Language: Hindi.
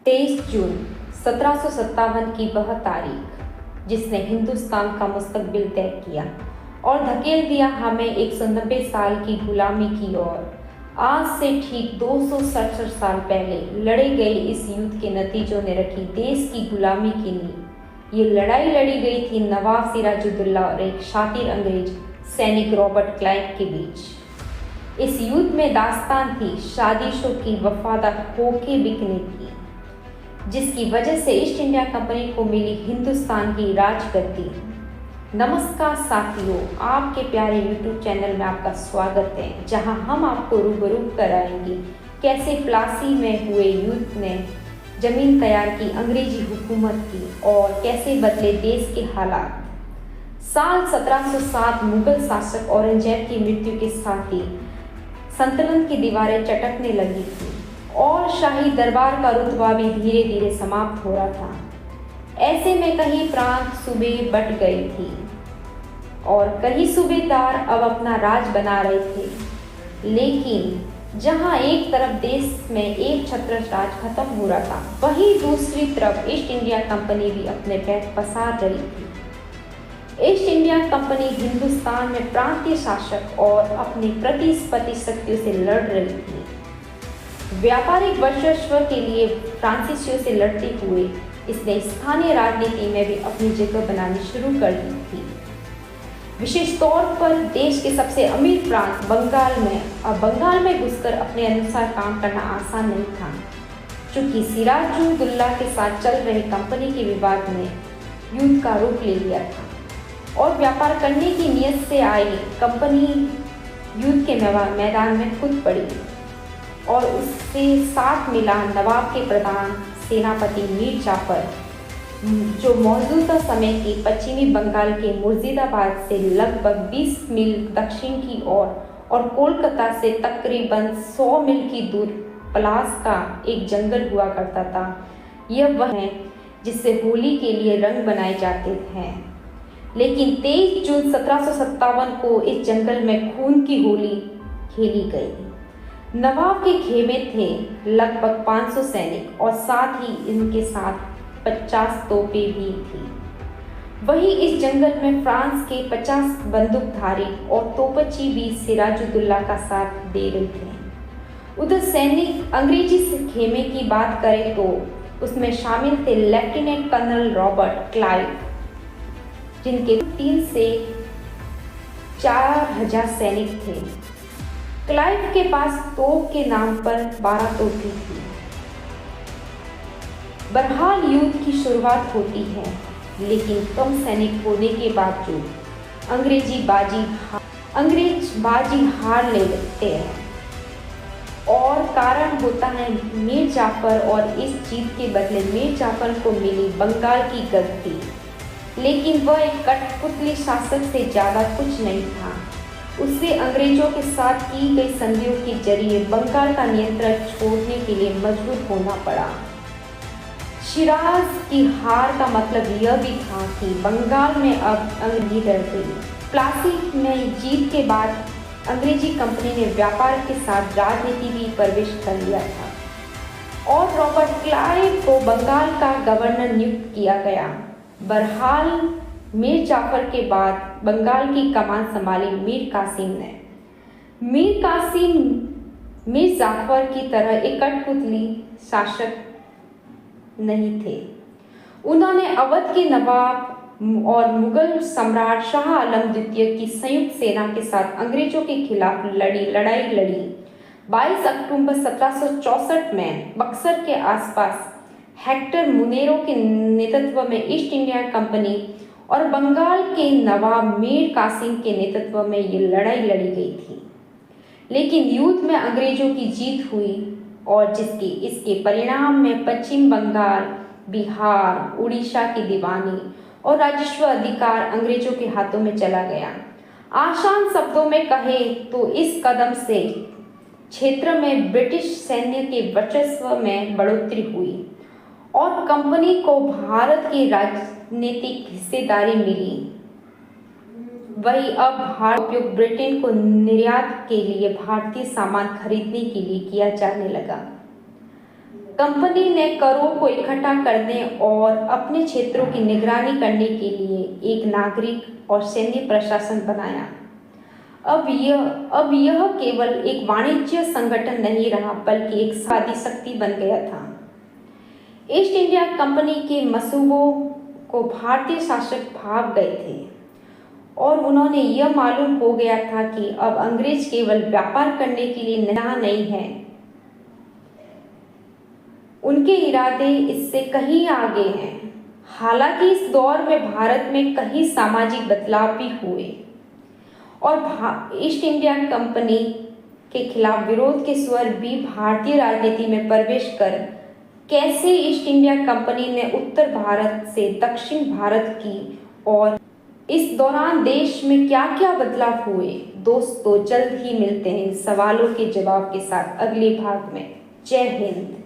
23 जून 1757 की वह तारीख जिसने हिंदुस्तान का मुस्तकबिल तय किया और धकेल दिया हमें 190 साल की गुलामी की ओर। आज से ठीक 267 साल पहले लड़े गए इस युद्ध के नतीजों ने रखी देश की गुलामी की नींव। ये लड़ाई लड़ी गई थी नवाब सिराजुद्दौला और एक शातिर अंग्रेज सैनिक रॉबर्ट क्लाइव के बीच। इस युद्ध में दास्तान थी शादिशों की वफादार होके बिकने की, जिसकी वजह से ईस्ट इंडिया कंपनी को मिली हिंदुस्तान की राजगद्दी। नमस्कार साथियों, आपके प्यारे YouTube चैनल में आपका स्वागत है, जहां हम आपको रूबरू कराएंगे कैसे प्लासी में हुए युद्ध ने जमीन तैयार की अंग्रेजी हुकूमत की और कैसे बदले देश के हालात। साल 1707 मुगल शासक औरंगजेब की मृत्यु के साथ ही संतुलन की दीवारें चटकने लगी थी और शाही दरबार का रुतबा भी धीरे धीरे समाप्त हो रहा था। ऐसे में कहीं प्रांत सूबे बट गई थी और कई सूबेदार अब अपना राज बना रहे थे। लेकिन जहां एक तरफ देश में एक छत्रछ राज खत्म हो रहा था, वहीं दूसरी तरफ ईस्ट इंडिया कंपनी भी अपने पैर पसार रही थी। ईस्ट इंडिया कंपनी हिंदुस्तान में प्रांतीय शासक और अपनी प्रतिस्पर्धी शक्तियों से लड़ रही थी। व्यापारिक वर्चस्व के लिए फ्रांसीसियों से लड़ते हुए इसने स्थानीय राजनीति में भी अपनी जगह बनानी शुरू कर दी थी। विशेष तौर पर देश के सबसे अमीर प्रांत बंगाल में घुसकर अपने अनुसार काम करना आसान नहीं था, चूंकि सिराजुद्दौला के साथ चल रहे कंपनी के विवाद ने युद्ध का रूप ले लिया था और व्यापार करने की नीयत से आई कंपनी युद्ध के मैदान में कूद पड़ी और उससे साथ मिला नवाब के प्रधान सेनापति मीर जाफर, जो मौजूदा समय के पश्चिमी बंगाल के मुर्शिदाबाद से लगभग 20 मील दक्षिण की ओर और कोलकाता से तकरीबन 100 मील की दूर पलास का एक जंगल हुआ करता था। यह वह है जिससे होली के लिए रंग बनाए जाते हैं। लेकिन 23 जून 1757 को इस जंगल में खून की होली खेली गई। नवाब के खेमे थे लगभग 500 सैनिक और साथ ही इनके साथ 50 तोपें भी थी। वहीं इस जंगल में फ्रांस के 50 बंदूकधारी और तोपची भी सिराजुद्दौला का साथ दे रहे थे। उधर सैनिक अंग्रेजी खेमे की बात करें तो उसमें शामिल थे लेफ्टिनेंट कर्नल रॉबर्ट क्लाइव, जिनके 3 से 4000 सैनिक थे। क्लाइव के पास तोप के नाम पर 12 तोपें थी। बहरहाल युद्ध की शुरुआत होती है, लेकिन कम सैनिक होने के बावजूद अंग्रेज बाजी हार ले लेते हैं और कारण होता है मीर जाफर और इस जीत के बदले मीर जाफर को मिली बंगाल की गद्दी। लेकिन वह एक कठपुतली शासक से ज़्यादा कुछ नहीं था। उससे अंग्रेजों के साथ की गई संधियों के जरिए बंगाल का नियंत्रण छोड़ने के लिए मजबूर होना पड़ा। शिराज की हार का मतलब यह भी था कि बंगाल में अब अंग्रेजी रह गई। प्लासी में जीत के बाद अंग्रेजी कंपनी ने व्यापार के साथ राजनीति भी प्रवेश कर लिया था और रॉबर्ट क्लाइव को बंगाल का गवर्नर नियुक्त किया गया। बहरहाल मीर जाफर के बाद बंगाल की कमान संभाली मीर कासिम ने। मीर कासिम मीर जाफर की तरह एक कठपुतली शासक नहीं थे। उन्होंने अवध के नवाब और मुगल सम्राट शाह आलम द्वितीय की संयुक्त सेना के साथ अंग्रेजों के खिलाफ लड़ाई लड़ी। 22 अक्टूबर 1764 में बक्सर के आसपास हेक्टर मुनेरो के नेतृत्व में ईस्ट इंडिया कंपनी और बंगाल के नवाब मीर कासिम के नेतृत्व में ये लड़ाई लड़ी गई थी। लेकिन युद्ध में अंग्रेजों की जीत हुई और इसके परिणाम में पश्चिम बंगाल, बिहार, उड़ीसा की दीवानी और राजस्व अधिकार अंग्रेजों के हाथों में चला गया। आसान शब्दों में कहे तो इस कदम से क्षेत्र में ब्रिटिश सैन्य के वर्चस्व में बढ़ोतरी हुई और कंपनी को भारत की राजनीतिक हिस्सेदारी मिली। वही अब भारत उपयोग ब्रिटेन को निर्यात के लिए भारतीय सामान खरीदने के लिए किया जाने लगा। कंपनी ने करों को इकट्ठा करने और अपने क्षेत्रों की निगरानी करने के लिए एक नागरिक और सैन्य प्रशासन बनाया। अब यह केवल एक वाणिज्य संगठन नहीं रहा, बल्कि एक सादी शक्ति बन गया था। ईस्ट इंडिया कंपनी के मंसूबों को भारतीय शासक भाग गए थे और उन्होंने यह मालूम हो गया था कि अब अंग्रेज केवल व्यापार करने के लिए यहाँ नहीं है, उनके इरादे इससे कहीं आगे हैं। हालांकि इस दौर में भारत में कई सामाजिक बदलाव भी हुए और ईस्ट इंडिया कंपनी के खिलाफ विरोध के स्वर भी भारतीय राजनीति में प्रवेश कर कैसे ईस्ट इंडिया कंपनी ने उत्तर भारत से दक्षिण भारत की और इस दौरान देश में क्या क्या बदलाव हुए। दोस्तों, जल्द ही मिलते हैं इन सवालों के जवाब के साथ अगले भाग में। जय हिंद।